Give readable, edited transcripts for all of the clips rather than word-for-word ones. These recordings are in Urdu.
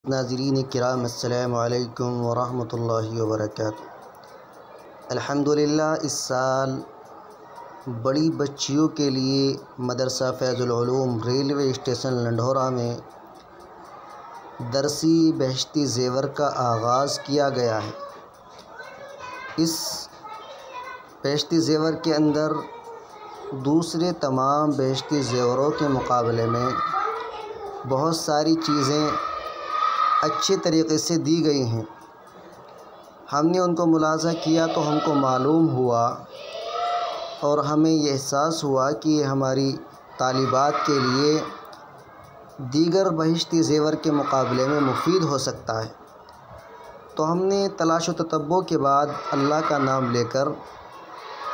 ناظرین کرام السلام علیکم ورحمۃ اللہ وبرکاتہ۔ الحمدللہ اس سال بڑی بچیوں کے لیے مدرسہ فیض العلوم ریلوے اسٹیشن لنڈھورا میں درسی بہشتی زیور کا آغاز کیا گیا ہے۔ اس بہشتی زیور کے اندر دوسرے تمام بہشتی زیوروں کے مقابلے میں بہت ساری چیزیں اچھے طریقے سے دی گئی ہیں۔ ہم نے ان کو ملاحظہ کیا تو ہم کو معلوم ہوا اور ہمیں یہ احساس ہوا کہ یہ ہماری طالبات کے لیے دیگر بہشتی زیور کے مقابلے میں مفید ہو سکتا ہے۔ تو ہم نے تلاش و تتبع کے بعد اللہ کا نام لے کر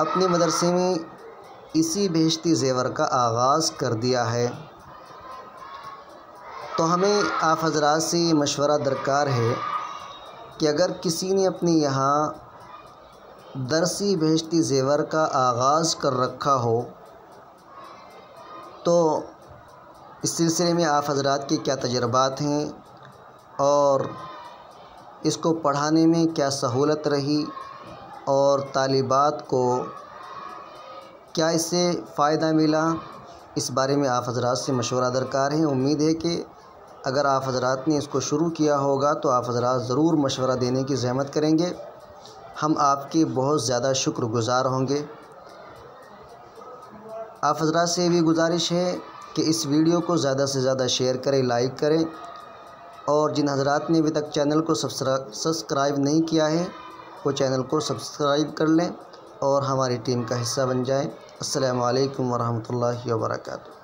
اپنے مدرسے میں اسی بہشتی زیور کا آغاز کر دیا ہے۔ تو ہمیں آپ حضرات سے یہ مشورہ درکار ہے کہ اگر کسی نے اپنے یہاں درسی بہشتی زیور کا آغاز کر رکھا ہو تو اس سلسلے میں آپ حضرات کے کیا تجربات ہیں اور اس کو پڑھانے میں کیا سہولت رہی اور طالبات کو کیا اس سے فائدہ ملا، اس بارے میں آپ حضرات سے مشورہ درکار ہے۔ امید ہے کہ اگر آپ حضرات نے اس کو شروع کیا ہوگا تو آپ حضرات ضرور مشورہ دینے کی زحمت کریں گے، ہم آپ کے بہت زیادہ شکر گزار ہوں گے۔ آپ حضرات سے بھی گزارش ہے کہ اس ویڈیو کو زیادہ سے زیادہ شیئر کریں، لائک کریں، اور جن حضرات نے ابھی تک چینل کو سبسکرائب نہیں کیا ہے وہ چینل کو سبسکرائب کر لیں اور ہماری ٹیم کا حصہ بن جائیں۔ السلام علیکم ورحمۃ اللہ وبرکاتہ۔